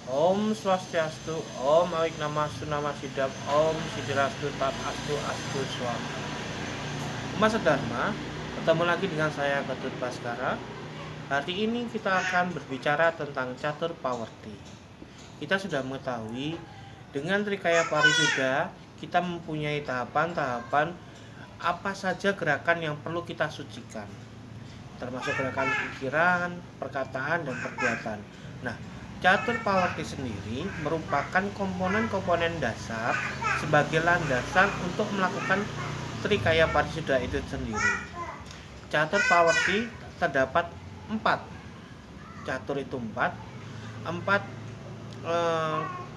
Om Swastiastu, Om Awik Namastu Nama Sidap, Om Sidirastu Tat Astu Astu Swami. Mas Dharma, ketemu lagi dengan saya Ketut Baskara. Hari ini kita akan berbicara tentang catur pawarti. Kita sudah mengetahui dengan Trikaya Parisuda kita mempunyai tahapan-tahapan apa saja gerakan yang perlu kita sucikan, termasuk gerakan pikiran, perkataan, dan perbuatan. Nah, catur pawarti sendiri merupakan komponen-komponen dasar sebagai landasan untuk melakukan Trikaya Parisuda itu sendiri. Catur pawarti terdapat 4. Catur itu 4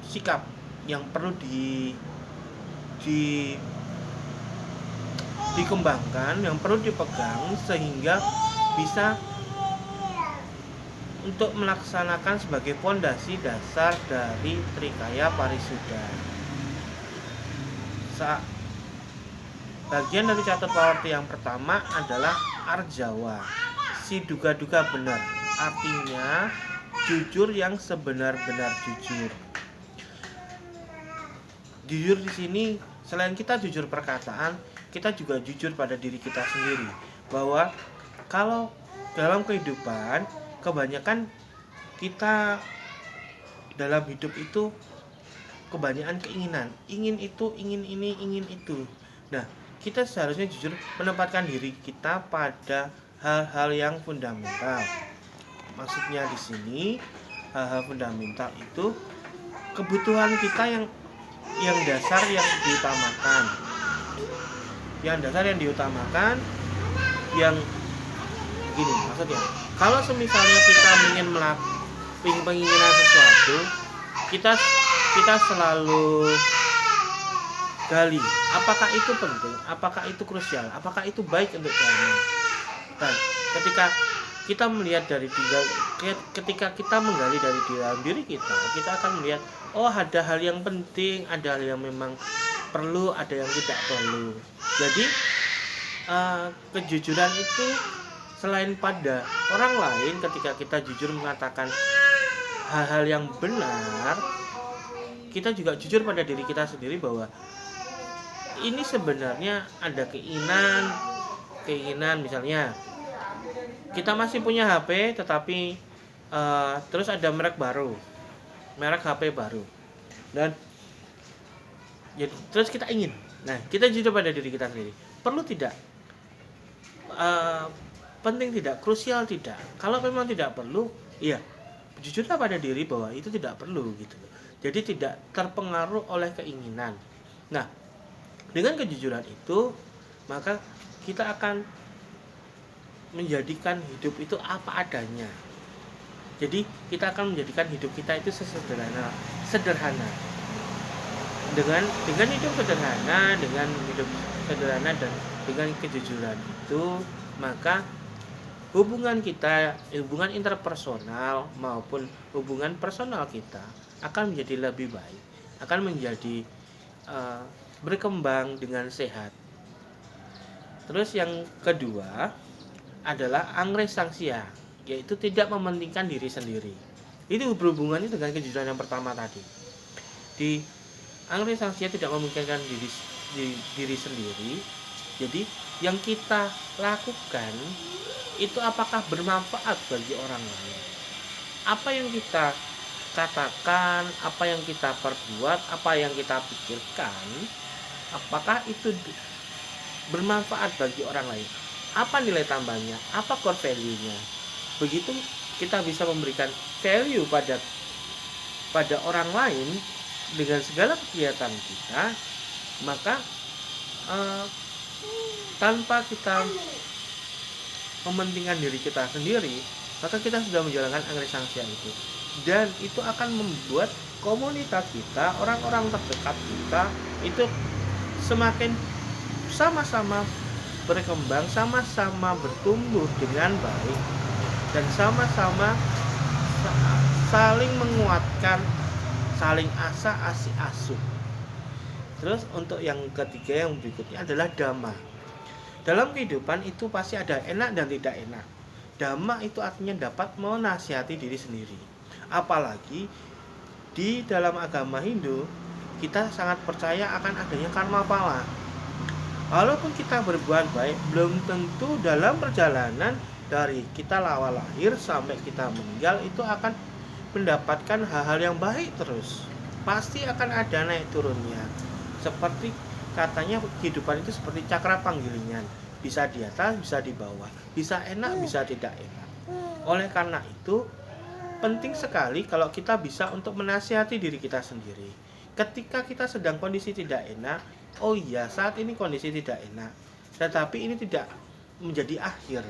sikap yang perlu di dikembangkan, yang perlu dipegang sehingga bisa untuk melaksanakan sebagai fondasi dasar dari Trikaya Parisuda. Bagian dari catur pawarti yang pertama adalah Arjawa, si duga-duga benar, artinya jujur yang sebenar-benar jujur. Jujur di sini selain kita jujur perkataan, kita juga jujur pada diri kita sendiri. Bahwa kalau dalam kehidupan kebanyakan kita dalam hidup itu kebanyakan keinginan, ingin itu, ingin ini, ingin itu. Nah, kita seharusnya jujur menempatkan diri kita pada hal-hal yang fundamental. Maksudnya di sini hal-hal fundamental itu kebutuhan kita yang dasar yang diutamakan. Yang dasar yang diutamakan yang gini maksudnya. Kalau semisalnya kita ingin penginginan sesuatu, kita selalu gali apakah itu penting, apakah itu krusial, apakah itu baik untuk dharma. Dan ketika kita menggali dari dalam diri kita akan melihat ada hal yang penting, ada hal yang memang perlu, ada yang tidak perlu. Jadi kejujuran itu selain pada orang lain, ketika kita jujur mengatakan hal-hal yang benar, kita juga jujur pada diri kita sendiri bahwa ini sebenarnya ada keinginan misalnya kita masih punya HP tetapi terus ada merek HP baru dan terus kita ingin. Nah, kita jujur pada diri kita sendiri. Perlu tidak? Penting tidak? Krusial tidak? Kalau memang tidak perlu, ya jujurlah pada diri bahwa itu tidak perlu gitu. Jadi tidak terpengaruh oleh keinginan. Nah, dengan kejujuran itu, maka kita akan menjadikan hidup itu apa adanya. Jadi kita akan menjadikan hidup kita itu sederhana. Dengan hidup sederhana, dan dengan kejujuran itu, maka hubungan interpersonal maupun hubungan personal kita akan menjadi lebih baik, akan menjadi berkembang dengan sehat. Terus yang kedua adalah angres sangsia, yaitu tidak mementingkan diri sendiri. Itu berhubungannya dengan kejujuran yang pertama tadi. Di angres sangsia tidak mementingkan diri sendiri. Jadi yang kita lakukan itu apakah bermanfaat bagi orang lain? Apa yang kita katakan, apa yang kita perbuat, apa yang kita pikirkan, apakah itu bermanfaat bagi orang lain? Apa nilai tambahnya? Apa core value-nya? Begitu kita bisa memberikan value pada orang lain dengan segala kegiatan kita, maka tanpa kita mementingkan diri kita sendiri, maka kita sudah menjalankan angres sangsia itu, dan itu akan membuat komunitas kita, orang-orang terdekat kita itu semakin sama-sama berkembang, sama-sama bertumbuh dengan baik, dan sama-sama saling menguatkan, saling asih asuh. Terus untuk yang ketiga, yang berikutnya adalah dhamma. Dalam kehidupan itu pasti ada enak dan tidak enak. Dhamma itu artinya dapat menasihati diri sendiri. Apalagi Di dalam agama Hindu, kita sangat percaya akan adanya karma pala. Walaupun kita berbuat baik, belum tentu dalam perjalanan dari kita awal lahir sampai kita meninggal itu akan mendapatkan hal-hal yang baik terus. Pasti akan ada naik turunnya. Seperti katanya kehidupan itu seperti cakra panggilingan. Bisa di atas, bisa di bawah. Bisa enak, bisa tidak enak. Oleh karena itu, penting sekali kalau kita bisa untuk menasihati diri kita sendiri. Ketika kita sedang kondisi tidak enak, oh iya, saat ini kondisi tidak enak, tetapi ini tidak menjadi akhir,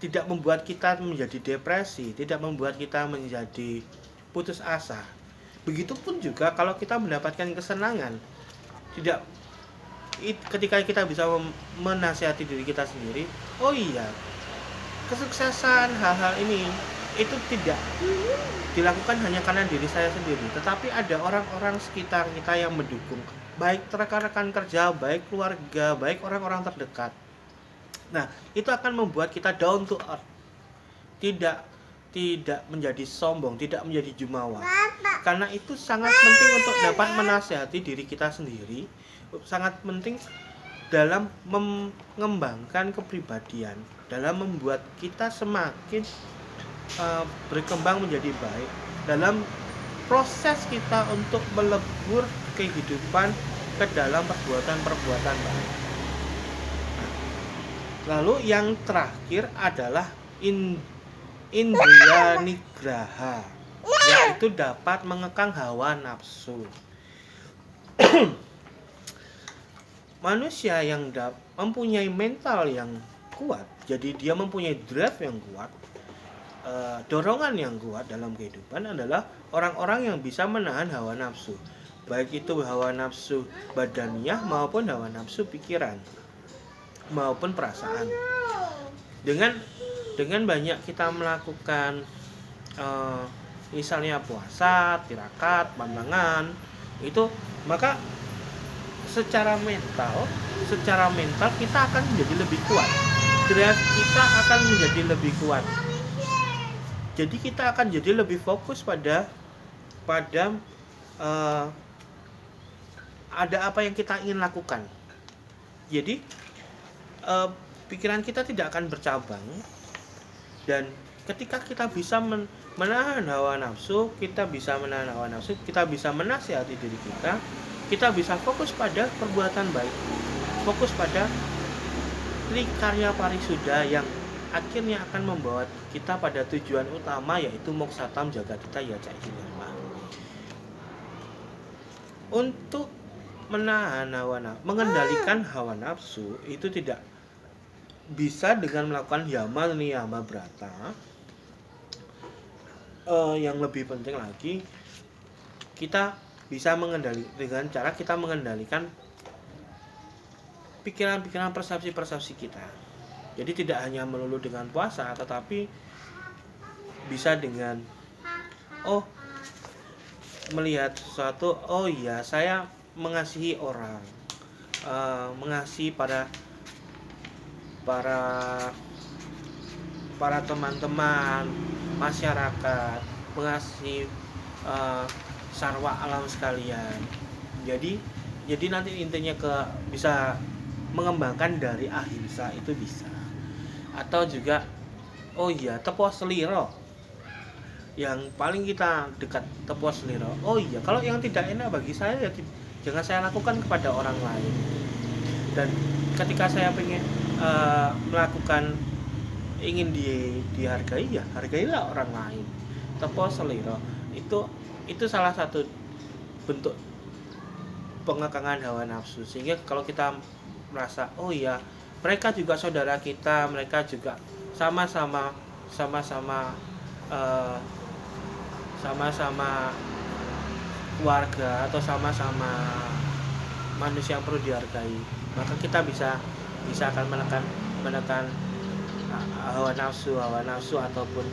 tidak membuat kita menjadi depresi, tidak membuat kita menjadi putus asa. Begitupun juga kalau kita mendapatkan kesenangan, tidak ketika kita bisa menasihati diri kita sendiri, oh iya, kesuksesan hal-hal ini itu tidak dilakukan hanya karena diri saya sendiri, tetapi ada orang-orang sekitar kita yang mendukung, baik rekan-rekan kerja, baik keluarga, baik orang-orang terdekat. Nah, itu akan membuat kita down to earth, tidak menjadi sombong, tidak menjadi jumawa. Karena itu sangat penting untuk dapat menasihati diri kita sendiri, sangat penting dalam mengembangkan kepribadian, dalam membuat kita semakin berkembang menjadi baik dalam proses kita untuk melebur kehidupan ke dalam perbuatan-perbuatan baik. Lalu yang terakhir adalah indriya nigraha, yaitu dapat mengekang hawa nafsu. Manusia yang mempunyai mental yang kuat, jadi dia mempunyai drive yang kuat, dorongan yang kuat dalam kehidupan adalah orang-orang yang bisa menahan hawa nafsu, baik itu hawa nafsu badaniah maupun hawa nafsu pikiran maupun perasaan. Dengan banyak kita melakukan misalnya puasa, tirakat, pandangan itu, maka secara mental kita akan menjadi lebih kuat, drive kita akan menjadi lebih kuat. Jadi kita akan jadi lebih fokus pada ada apa yang kita ingin lakukan. Jadi pikiran kita tidak akan bercabang, dan ketika kita bisa menahan hawa nafsu, kita bisa menasihati diri kita bisa fokus pada perbuatan baik, fokus pada trikarya parisuddha yang akhirnya akan membawa kita pada tujuan utama, yaitu moksatam jagatita yaca dharma. Untuk mengendalikan hawa nafsu itu tidak bisa dengan melakukan yama niyama brata. Yang lebih penting lagi, kita bisa dengan cara kita mengendalikan pikiran-pikiran, persepsi-persepsi kita. Jadi tidak hanya melulu dengan puasa, tetapi bisa dengan melihat sesuatu, oh iya, saya mengasihi orang, mengasihi para teman-teman, masyarakat, mengasihi sarwa alam sekalian. Jadi nanti intinya bisa mengembangkan dari ahimsa itu bisa. Atau juga oh iya, tepo seliro, yang paling kita dekat, tepo seliro. Oh iya, kalau yang tidak enak bagi saya ya jangan saya lakukan kepada orang lain. Dan ketika saya ingin melakukan, ingin dihargai, ya hargailah orang lain. Tepo seliro itu salah satu bentuk pengekangan hawa nafsu, sehingga kalau kita merasa oh iya, mereka juga saudara kita, mereka juga sama-sama keluarga atau sama-sama manusia yang perlu dihargai, maka kita bisa akan menekan hawa nafsu ataupun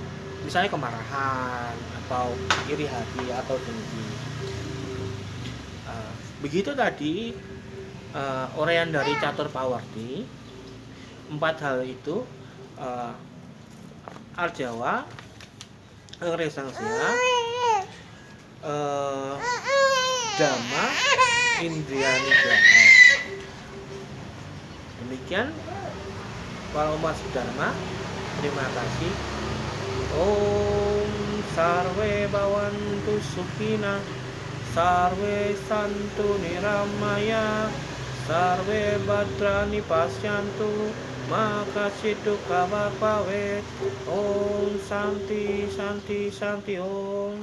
misalnya kemarahan atau iri hati atau dengki. Begitu tadi uraian dari Catur Pawardi. 4 hal itu, Arjawa, Resangsia, Dhamma Indriyani Jaha. Demikian para umat Dharma, terima kasih. Om Sarve Bhavantu Sukhina, Sarve Santu Niramaya, Sarve Bhadrani Pasyantu, maka situ kabar pawet. Om Santi Santi Santi Om.